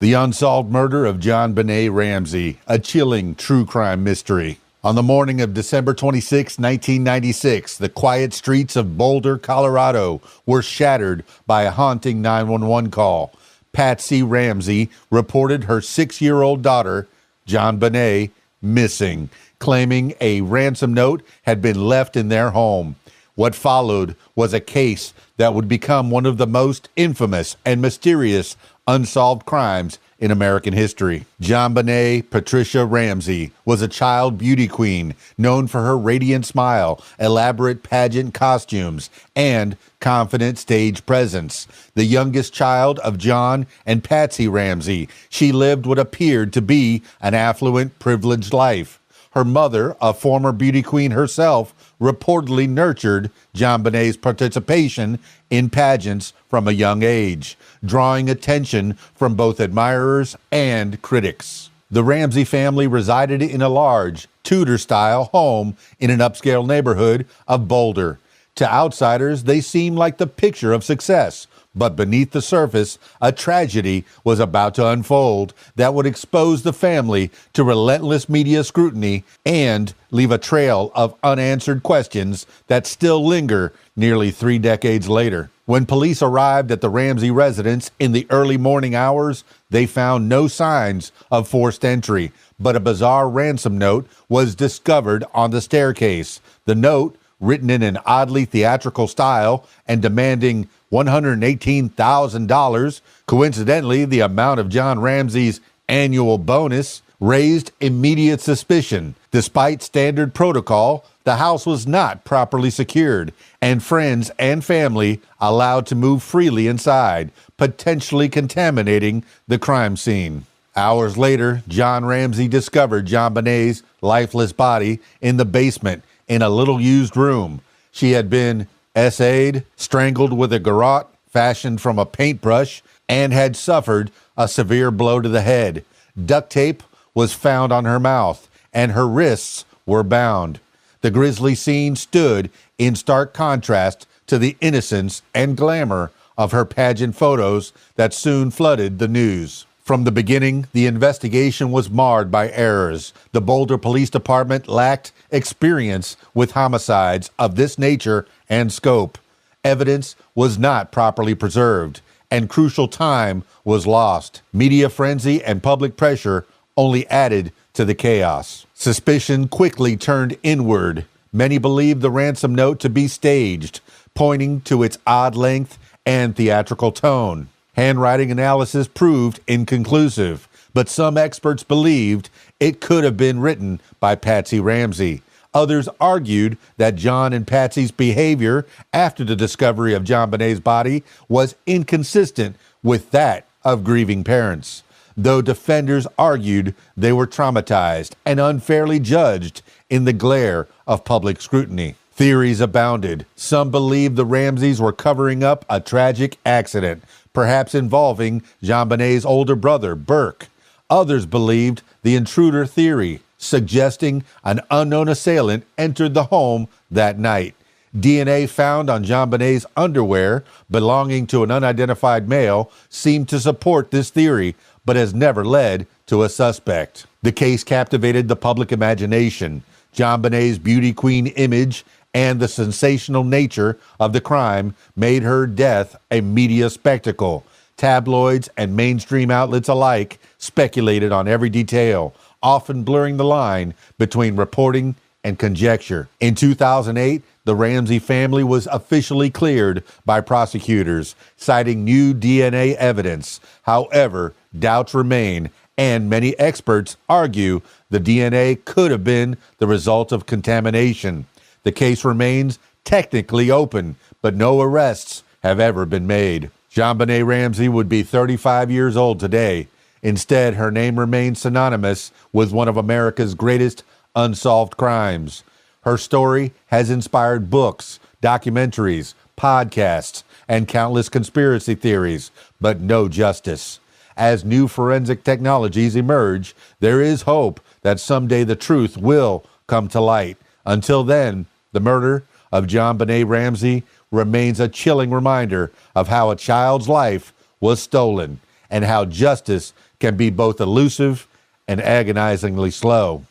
The unsolved murder of JonBenét Ramsey, a chilling true crime mystery. On the morning of December 26, 1996, the quiet streets of Boulder, Colorado were shattered by a haunting 911 call. Patsy Ramsey reported her 6-year-old daughter, JonBenét, missing, claiming a ransom note had been left in their home. What followed was a case that would become one of the most infamous and mysterious unsolved crimes in American history. JonBenét Patricia Ramsey was a child beauty queen known for her radiant smile, elaborate pageant costumes, and confident stage presence. The youngest child of John and Patsy Ramsey, she lived what appeared to be an affluent, privileged life. Her mother, a former beauty queen herself, reportedly nurtured JonBenét's participation in pageants from a young age, drawing attention from both admirers and critics. The Ramsey family resided in a large, Tudor-style home in an upscale neighborhood of Boulder. To outsiders, they seemed like the picture of success, but beneath the surface, a tragedy was about to unfold that would expose the family to relentless media scrutiny and leave a trail of unanswered questions that still linger nearly 3 decades later. When police arrived at the Ramsey residence in the early morning hours, they found no signs of forced entry, but a bizarre ransom note was discovered on the staircase. The note, written in an oddly theatrical style and demanding $118,000, coincidentally the amount of John Ramsey's annual bonus, raised immediate suspicion. Despite standard protocol, the house was not properly secured, and friends and family allowed to move freely inside, potentially contaminating the crime scene. Hours later, John Ramsey discovered JonBenét's lifeless body in the basement in a little-used room. She had been essayed, strangled with a garrote fashioned from a paintbrush, and had suffered a severe blow to the head. Duct tape was found on her mouth, and her wrists were bound. The grisly scene stood in stark contrast to the innocence and glamour of her pageant photos that soon flooded the news. From the beginning, the investigation was marred by errors. The Boulder Police Department lacked experience with homicides of this nature and scope. Evidence was not properly preserved, and crucial time was lost. Media frenzy and public pressure only added to the chaos. Suspicion quickly turned inward. Many believed the ransom note to be staged, pointing to its odd length and theatrical tone. Handwriting analysis proved inconclusive, but some experts believed it could have been written by Patsy Ramsey. Others argued that John and Patsy's behavior after the discovery of JonBenét's body was inconsistent with that of grieving parents, though defenders argued they were traumatized and unfairly judged in the glare of public scrutiny. Theories abounded. Some believed the Ramseys were covering up a tragic accident, perhaps involving JonBenét's older brother, Burke. Others believed the intruder theory, suggesting an unknown assailant entered the home that night. DNA found on JonBenét's underwear belonging to an unidentified male seemed to support this theory, but has never led to a suspect. The case captivated the public imagination. JonBenét's beauty queen image and the sensational nature of the crime made her death a media spectacle. Tabloids and mainstream outlets alike speculated on every detail, often blurring the line between reporting and conjecture. In 2008, the Ramsey family was officially cleared by prosecutors, citing new DNA evidence. However, doubts remain, and many experts argue the DNA could have been the result of contamination. The case remains technically open, but no arrests have ever been made. JonBenét Ramsey would be 35 years old today. Instead, her name remains synonymous with one of America's greatest unsolved crimes. Her story has inspired books, documentaries, podcasts, and countless conspiracy theories, but no justice. As new forensic technologies emerge, there is hope that someday the truth will come to light. Until then, the murder of JonBenét Ramsey remains a chilling reminder of how a child's life was stolen and how justice can be both elusive and agonizingly slow.